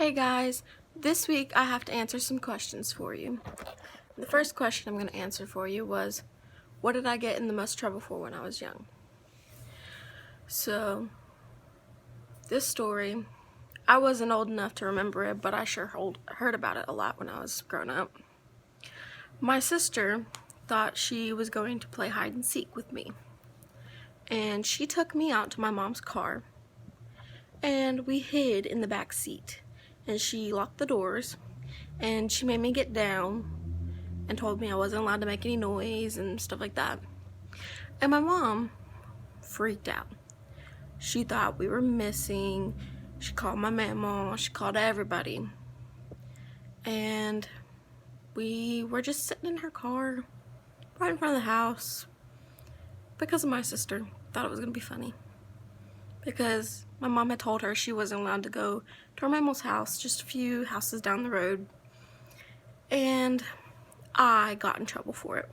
Hey guys, this week I have to answer some questions for you. The first question I'm going to answer for you was, what did I get in the most trouble for when I was young? So, this story, I wasn't old enough to remember it, but I sure heard about it a lot when I was growing up. My sister thought she was going to play hide and seek with me, and she took me out to my mom's car, and we hid in the back seat, and she locked the doors, and she made me get down and told me I wasn't allowed to make any noise and stuff like that. And my mom freaked out. She thought we were missing. She called my mama, she called everybody. And we were just sitting in her car right in front of the house because my sister thought it was going to be funny. Because my mom had told her she wasn't allowed to go to our mama's house, just a few houses down the road. And I got in trouble for it.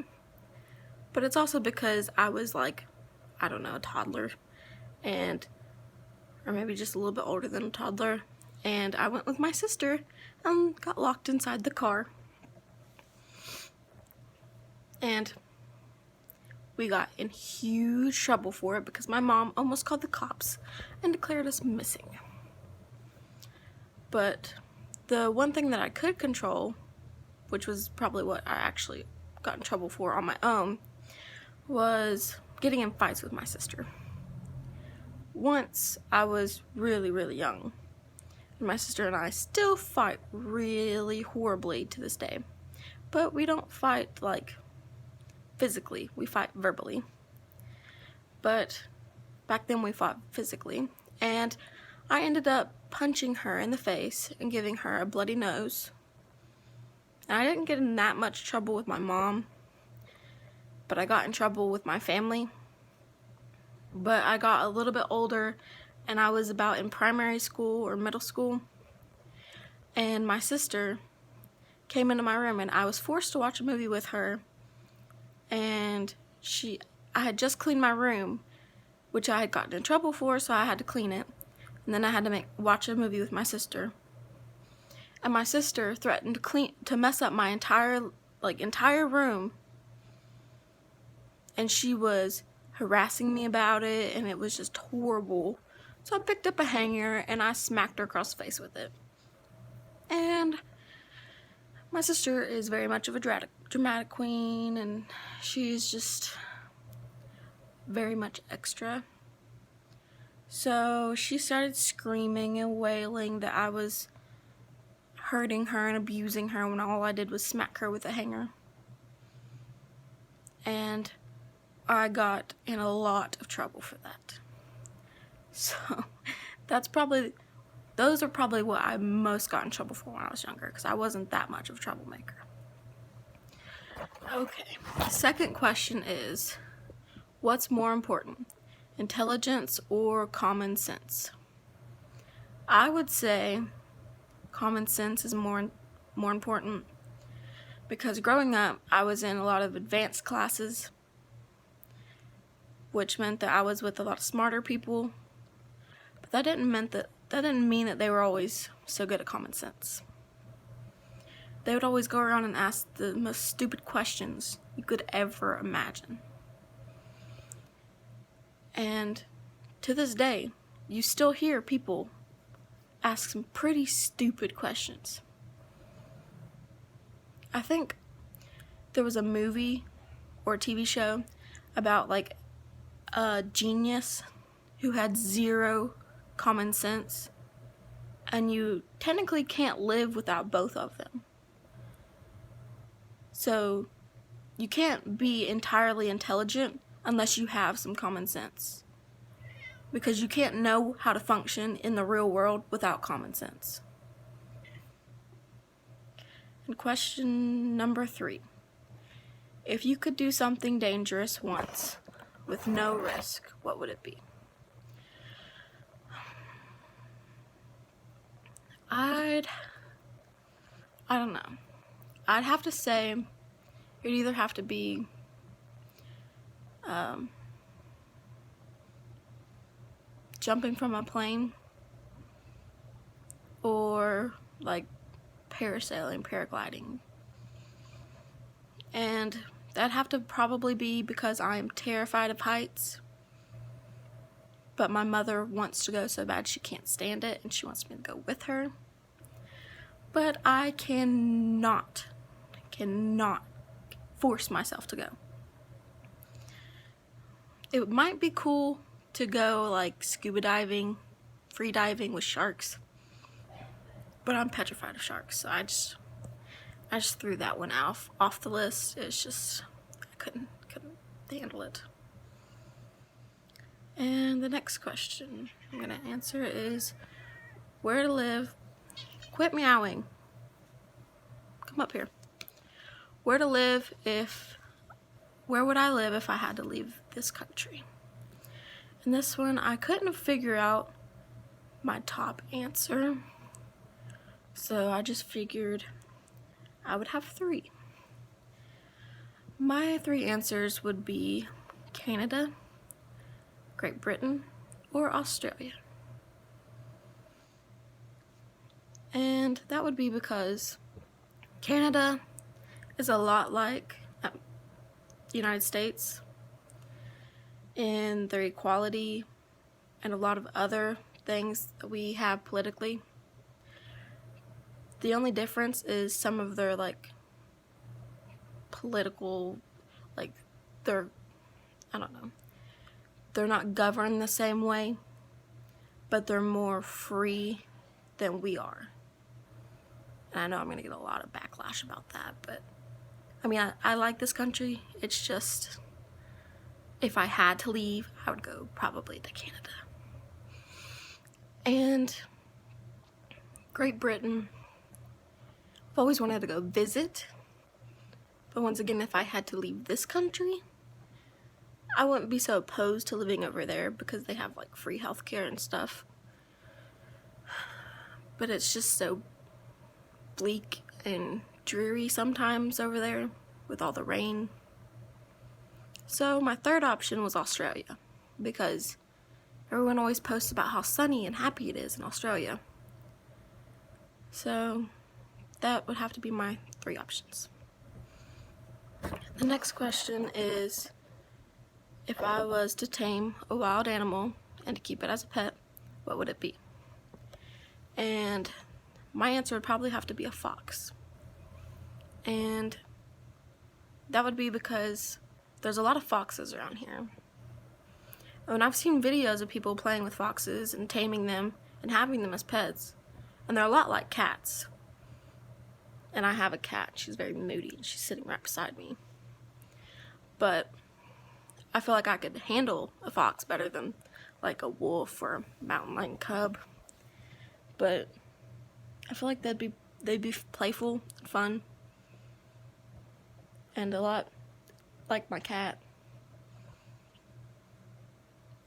But it's also because I was like, I don't know, a toddler, or maybe just a little bit older than a toddler, and I went with my sister and got locked inside the car. And we got in huge trouble for it because my mom almost called the cops and declared us missing. But the one thing that I could control, which was probably what I actually got in trouble for on my own, was getting in fights with my sister. Once I was really, really young, and my sister and I still fight really horribly to this day. But we don't fight like physically, we fight verbally. But back then we fought physically, and I ended up punching her in the face and giving her a bloody nose. And I didn't get in that much trouble with my mom, but I got in trouble with my family. But I got a little bit older, and I was about in primary school or middle school, and my sister came into my room, and I was forced to watch a movie with her, and I had just cleaned my room, which I had gotten in trouble for, so I had to clean it, and then I had to watch a movie with my sister. And my sister threatened to mess up my entire room, and she was harassing me about it, and it was just horrible. So I picked up a hanger and I smacked her across the face with it. And my sister is very much of a dramatic queen, and she's just very much extra. So she started screaming and wailing that I was hurting her and abusing her when all I did was smack her with a hanger. And I got in a lot of trouble for that. So those are probably what I most got in trouble for when I was younger, because I wasn't that much of a troublemaker. Okay, the second question is, what's more important, intelligence or common sense? I would say common sense is more important, because growing up I was in a lot of advanced classes, which meant that I was with a lot of smarter people, but that didn't mean that they were always so good at common sense. They would always go around and ask the most stupid questions you could ever imagine. And to this day, you still hear people ask some pretty stupid questions. I think there was a movie or a TV show about like a genius who had zero common sense, and you technically can't live without both of them. So you can't be entirely intelligent unless you have some common sense, because you can't know how to function in the real world without common sense. And question number 3. If you could do something dangerous once with no risk, what would it be? I don't know. I'd have to say it'd either have to be jumping from a plane, or like parasailing, paragliding. And that'd have to probably be because I'm terrified of heights. But my mother wants to go so bad she can't stand it and she wants me to go with her. But I cannot force myself to go. It might be cool to go like scuba diving, free diving with sharks. But I'm petrified of sharks, so I just threw that one off the list. It's just, I couldn't handle it. And the next question I'm gonna answer is where to live. Quit meowing. Come up here. Where would I live if I had to leave this country? And this one, I couldn't figure out my top answer. So I just figured I would have 3. My 3 answers would be Canada, Great Britain, or Australia. And that would be because Canada is a lot like the United States in their equality and a lot of other things that we have politically. The only difference is some of their like political, like they're not governed the same way, but they're more free than we are. And I know I'm going to get a lot of backlash about that, but I mean, I like this country. It's just, if I had to leave, I would go probably to Canada. And Great Britain, I've always wanted to go visit, but once again, if I had to leave this country, I wouldn't be so opposed to living over there because they have like free healthcare and stuff. But it's just so bleak and dreary sometimes over there with all the rain. So my third option was Australia because everyone always posts about how sunny and happy it is in Australia. So that would have to be my 3 options. The next question is, if I was to tame a wild animal and to keep it as a pet, what would it be? And my answer would probably have to be a fox. And that would be because there's a lot of foxes around here. And I've seen videos of people playing with foxes and taming them and having them as pets. And they're a lot like cats. And I have a cat. She's very moody and she's sitting right beside me. But I feel like I could handle a fox better than like a wolf or a mountain lion cub. But I feel like they'd be playful and fun. And a lot like my cat.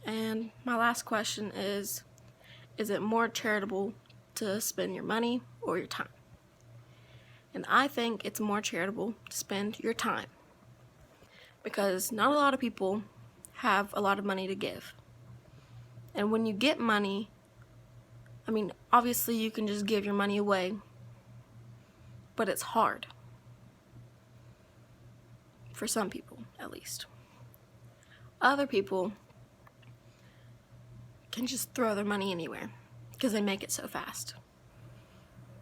And my last question is it more charitable to spend your money or your time? And I think it's more charitable to spend your time. Because not a lot of people have a lot of money to give. And when you get money, I mean, obviously you can just give your money away, but it's hard. For some people, at least. Other people can just throw their money anywhere because they make it so fast.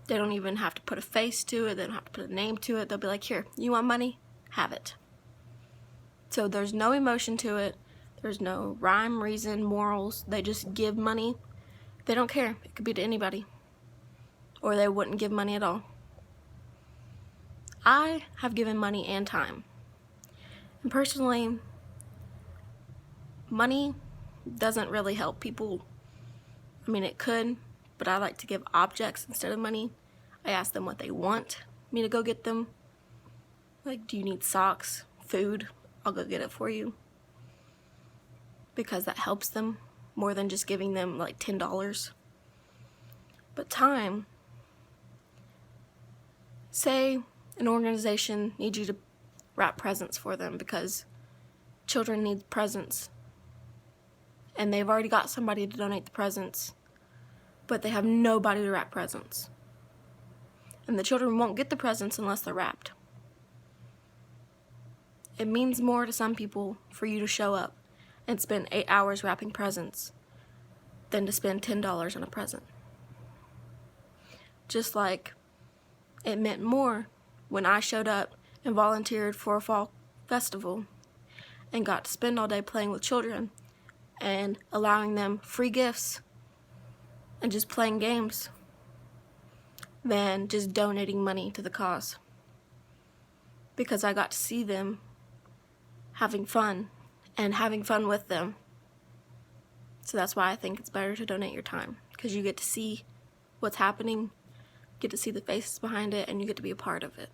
They don't even have to put a face to it. They don't have to put a name to it. They'll be like, here, you want money? Have it. So there's no emotion to it. There's no rhyme, reason, morals. They just give money. They don't care. It could be to anybody. Or they wouldn't give money at all. I have given money and time. And personally, money doesn't really help people. I mean, it could, but I like to give objects instead of money. I ask them what they want me to go get them. Like, do you need socks, food? I'll go get it for you. Because that helps them more than just giving them like $10. But time, say an organization needs you to wrap presents for them because children need presents and they've already got somebody to donate the presents. but they have nobody to wrap presents. And the children won't get the presents unless they're wrapped. It means more to some people for you to show up and spend 8 hours wrapping presents than to spend $10 on a present. Just like it meant more when I showed up and volunteered for a fall festival and got to spend all day playing with children and allowing them free gifts and just playing games than just donating money to the cause. Because I got to see them having fun and having fun with them. So that's why I think it's better to donate your time, because you get to see what's happening, get to see the faces behind it, and you get to be a part of it.